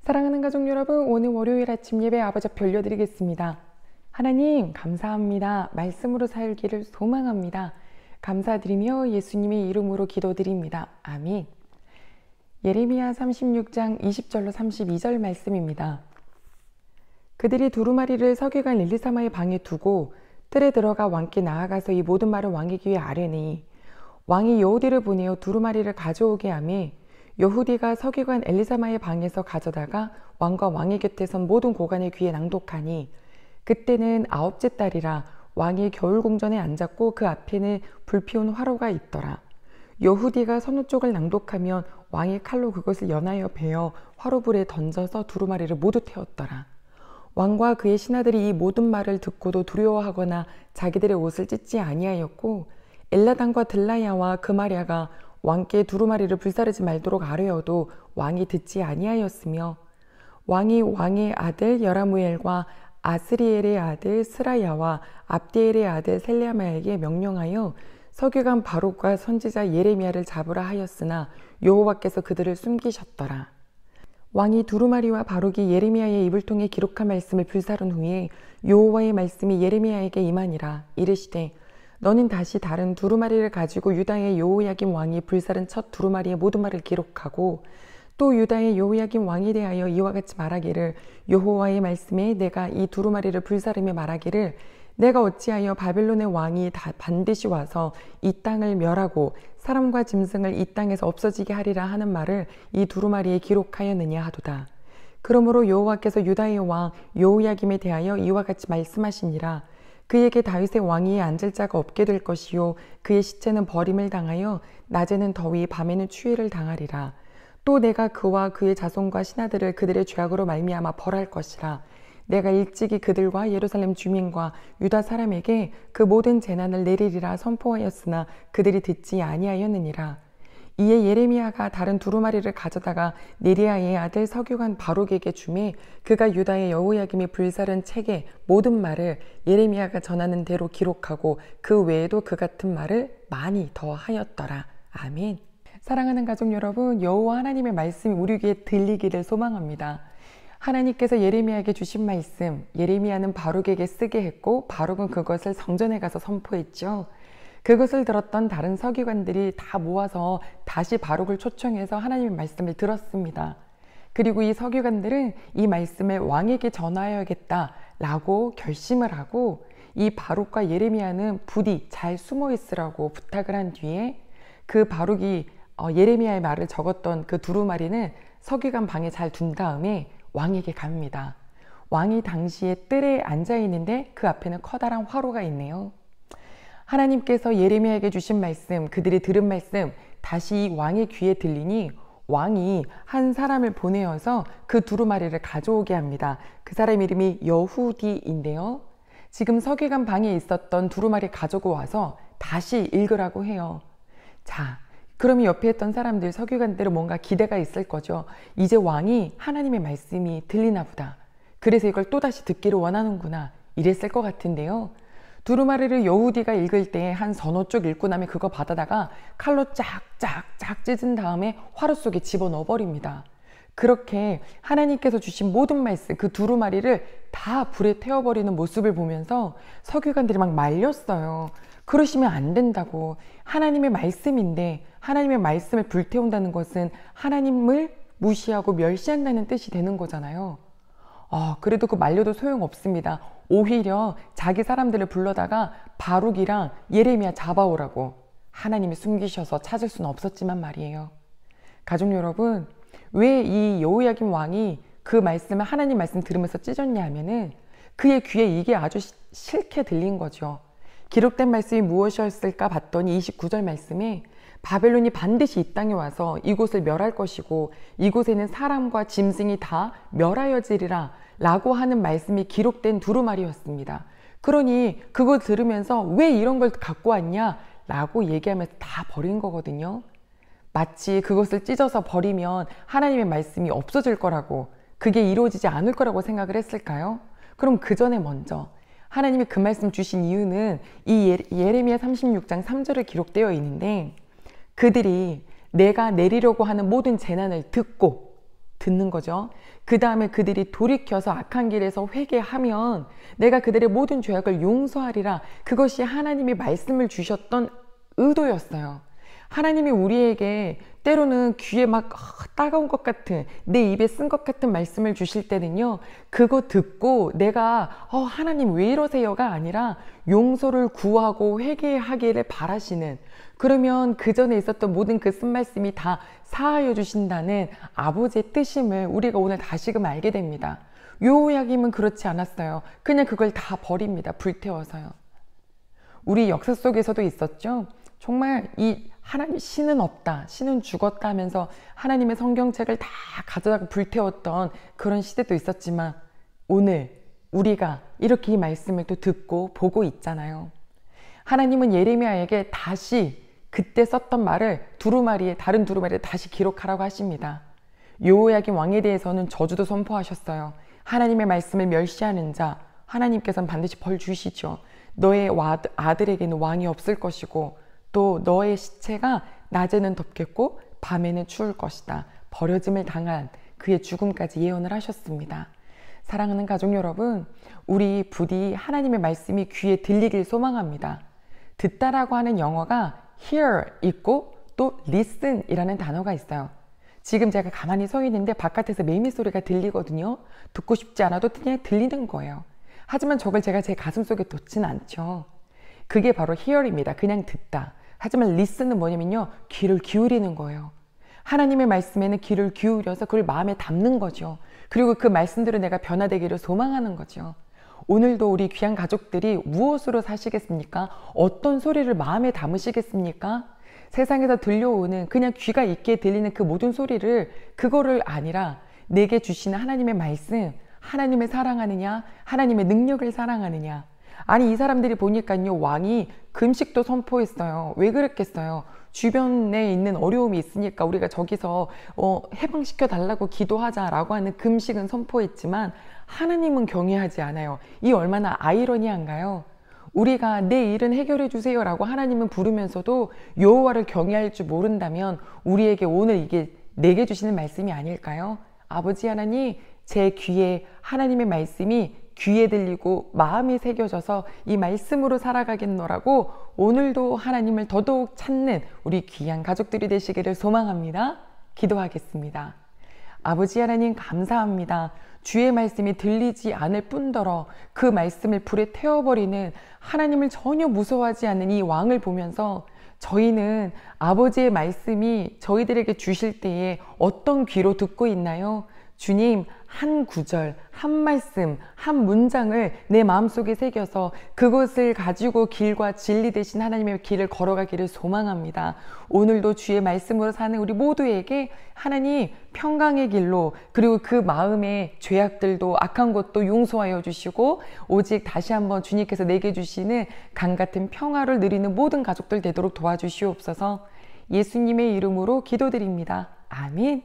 사랑하는 가족 여러분, 오늘 월요일 아침 예배 아버지 앞에 올려드리겠습니다. 하나님 감사합니다. 말씀으로 살기를 소망합니다. 감사드리며 예수님의 이름으로 기도드립니다. 아멘. 예레미야 36장 20절로 32절 말씀입니다. 그들이 두루마리를 서기관 엘리사마의 방에 두고 뜰에 들어가 왕께 나아가서 이 모든 말을 왕의 귀에 아뢰니, 왕이 여후디를 보내어 두루마리를 가져오게 하며 여후디가 서기관 엘리사마의 방에서 가져다가 왕과 왕의 곁에 선 모든 고관의 귀에 낭독하니, 그때는 9째 달이라 왕이 겨울궁전에 앉았고 그 앞에는 불피운 화로가 있더라. 여후디가 선우 쪽을 낭독하면 왕이 칼로 그것을 연하여 베어 화로불에 던져서 두루마리를 모두 태웠더라. 왕과 그의 신하들이 이 모든 말을 듣고도 두려워하거나 자기들의 옷을 찢지 아니하였고, 엘라단과 들라야와 그마랴가 왕께 두루마리를 불사르지 말도록 아뢰어도 왕이 듣지 아니하였으며, 왕이 왕의 아들 여라무엘과 아스리엘의 아들 스라야와 압디엘의 아들 셀레마에게 명령하여 서기관 바룩과 선지자 예레미야를 잡으라 하였으나 여호와께서 그들을 숨기셨더라. 왕이 두루마리와 바룩이 예레미야의 입을 통해 기록한 말씀을 불사른 후에 여호와의 말씀이 예레미야에게 임하니라. 이르시되, 너는 다시 다른 두루마리를 가지고 유다의 여호야김 왕이 불사른 첫 두루마리의 모든 말을 기록하고, 또 유다의 여호야김 왕에 대하여 이와 같이 말하기를, 여호와의 말씀에 내가 이 두루마리를 불사르며 말하기를, 내가 어찌하여 바벨론의 왕이 반드시 와서 이 땅을 멸하고 사람과 짐승을 이 땅에서 없어지게 하리라 하는 말을 이 두루마리에 기록하였느냐 하도다. 그러므로 여호와께서 유다의 왕 여호야김에 대하여 이와 같이 말씀하시니라. 그에게 다윗의 왕위에 앉을 자가 없게 될 것이요, 그의 시체는 버림을 당하여 낮에는 더위 밤에는 추위를 당하리라. 또 내가 그와 그의 자손과 신하들을 그들의 죄악으로 말미암아 벌할 것이라. 내가 일찍이 그들과 예루살렘 주민과 유다 사람에게 그 모든 재난을 내리리라 선포하였으나 그들이 듣지 아니하였느니라. 이에 예레미야가 다른 두루마리를 가져다가 네리야의 아들 서기관 바룩에게 주매, 그가 유다의 여호야김이 불사른 책의 모든 말을 예레미야가 전하는 대로 기록하고 그 외에도 그 같은 말을 많이 더 하였더라. 아멘. 사랑하는 가족 여러분, 여호와 하나님의 말씀이 우리 귀에 들리기를 소망합니다. 하나님께서 예레미야에게 주신 말씀, 예레미야는 바룩에게 쓰게 했고 바룩은 그것을 성전에 가서 선포했죠. 그것을 들었던 다른 서기관들이 다 모아서 다시 바룩을 초청해서 하나님의 말씀을 들었습니다. 그리고 이 서기관들은 이 말씀을 왕에게 전하여야겠다라고 결심을 하고, 이 바룩과 예레미야는 부디 잘 숨어 있으라고 부탁을 한 뒤에 그 바룩이 예레미야의 말을 적었던 그 두루마리는 서기관 방에 잘 둔 다음에 왕에게 갑니다. 왕이 당시에 뜰에 앉아 있는데 그 앞에는 커다란 화로가 있네요. 하나님께서 예레미야에게 주신 말씀, 그들이 들은 말씀 다시 왕의 귀에 들리니 왕이 한 사람을 보내어서 그 두루마리를 가져오게 합니다. 그 사람 이름이 여후디인데요. 지금 서기관 방에 있었던 두루마리 가지고 와서 다시 읽으라고 해요. 자, 그러면 옆에 있던 사람들, 서기관들은 뭔가 기대가 있을 거죠. 이제 왕이 하나님의 말씀이 들리나 보다. 그래서 이걸 또다시 듣기를 원하는구나. 이랬을 것 같은데요. 두루마리를 여후디가 읽을 때 한 서너 쪽 읽고 나면 그거 받아다가 칼로 쫙쫙쫙 찢은 다음에 화로 속에 집어넣어 버립니다. 그렇게 하나님께서 주신 모든 말씀, 그 두루마리를 다 불에 태워버리는 모습을 보면서 서기관들이 막 말렸어요. 그러시면 안 된다고. 하나님의 말씀인데 하나님의 말씀을 불태운다는 것은 하나님을 무시하고 멸시한다는 뜻이 되는 거잖아요. 그래도 그 말려도 소용없습니다. 오히려 자기 사람들을 불러다가 바룩이랑 예레미야 잡아오라고 하나님이 숨기셔서 찾을 수는 없었지만 말이에요. 가족 여러분, 왜 이 여호야김 왕이 그 말씀을 하나님 말씀 들으면서 찢었냐 하면은 그의 귀에 이게 아주 싫게 들린 거죠. 기록된 말씀이 무엇이었을까 봤더니 29절 말씀에 바벨론이 반드시 이 땅에 와서 이곳을 멸할 것이고 이곳에는 사람과 짐승이 다 멸하여지리라 라고 하는 말씀이 기록된 두루마리였습니다. 그러니 그거 들으면서 왜 이런 걸 갖고 왔냐 라고 얘기하면서 다 버린 거거든요. 마치 그것을 찢어서 버리면 하나님의 말씀이 없어질 거라고, 그게 이루어지지 않을 거라고 생각을 했을까요? 그럼 그 전에 먼저 하나님이 그 말씀 주신 이유는 이 예레미야 36장 3절에 기록되어 있는데, 그들이 내가 내리려고 하는 모든 재난을 듣고 듣는 거죠. 그 다음에 그들이 돌이켜서 악한 길에서 회개하면 내가 그들의 모든 죄악을 용서하리라. 그것이 하나님이 말씀을 주셨던 의도였어요. 하나님이 우리에게 때로는 귀에 막 따가운 것 같은, 내 입에 쓴 것 같은 말씀을 주실 때는요, 그거 듣고 내가 하나님 왜 이러세요가 아니라 용서를 구하고 회개하기를 바라시는, 그러면 그 전에 있었던 모든 그 쓴 말씀이 다 사하여 주신다는 아버지의 뜻임을 우리가 오늘 다시금 알게 됩니다. 요약임은 그렇지 않았어요. 그냥 그걸 다 버립니다. 불태워서요. 우리 역사 속에서도 있었죠. 정말 이 하나님, 신은 없다, 신은 죽었다 하면서 하나님의 성경책을 다 가져다가 불태웠던 그런 시대도 있었지만, 오늘 우리가 이렇게 이 말씀을 또 듣고 보고 있잖아요. 하나님은 예레미야에게 다시 그때 썼던 말을 다른 두루마리에 다시 기록하라고 하십니다. 여호야긴 왕에 대해서는 저주도 선포하셨어요. 하나님의 말씀을 멸시하는 자, 하나님께서는 반드시 벌 주시죠. 너의 아들에게는 왕이 없을 것이고, 또 너의 시체가 낮에는 덥겠고 밤에는 추울 것이다. 버려짐을 당한 그의 죽음까지 예언을 하셨습니다. 사랑하는 가족 여러분, 우리 부디 하나님의 말씀이 귀에 들리길 소망합니다. 듣다라고 하는 영어가 hear 있고 또 listen 이라는 단어가 있어요. 지금 제가 가만히 서 있는데 바깥에서 매미 소리가 들리거든요. 듣고 싶지 않아도 그냥 들리는 거예요. 하지만 저걸 제가 제 가슴속에 뒀진 않죠. 그게 바로 hear입니다. 그냥 듣다. 하지만 listen은 뭐냐면요, 귀를 기울이는 거예요. 하나님의 말씀에는 귀를 기울여서 그걸 마음에 담는 거죠. 그리고 그 말씀대로 내가 변화되기를 소망하는 거죠. 오늘도 우리 귀한 가족들이 무엇으로 사시겠습니까? 어떤 소리를 마음에 담으시겠습니까? 세상에서 들려오는 그냥 귀가 있게 들리는 그 모든 소리를, 그거를 아니라 내게 주시는 하나님의 말씀, 하나님을 사랑하느냐, 하나님의 능력을 사랑하느냐. 아니, 이 사람들이 보니까요, 왕이 금식도 선포했어요. 왜 그랬겠어요? 주변에 있는 어려움이 있으니까 우리가 저기서 해방시켜 달라고 기도하자라고 하는 금식은 선포했지만 하나님은 경외하지 않아요. 이 얼마나 아이러니한가요? 우리가 내 일은 해결해 주세요라고 하나님은 부르면서도 여호와를 경외할 줄 모른다면 우리에게 오늘 이게 내게 주시는 말씀이 아닐까요? 아버지 하나님, 제 귀에 하나님의 말씀이 귀에 들리고 마음이 새겨져서 이 말씀으로 살아가겠노라고 오늘도 하나님을 더더욱 찾는 우리 귀한 가족들이 되시기를 소망합니다. 기도하겠습니다. 아버지 하나님, 감사합니다. 주의 말씀이 들리지 않을 뿐더러 그 말씀을 불에 태워버리는 하나님을 전혀 무서워하지 않는 이 왕을 보면서 저희는 아버지의 말씀이 저희들에게 주실 때에 어떤 귀로 듣고 있나요? 주님, 한 구절, 한 말씀, 한 문장을 내 마음속에 새겨서 그것을 가지고 길과 진리 되신 하나님의 길을 걸어가기를 소망합니다. 오늘도 주의 말씀으로 사는 우리 모두에게 하나님 평강의 길로, 그리고 그 마음의 죄악들도 악한 것도 용서하여 주시고 오직 다시 한번 주님께서 내게 주시는 강같은 평화를 누리는 모든 가족들 되도록 도와주시옵소서. 예수님의 이름으로 기도드립니다. 아멘.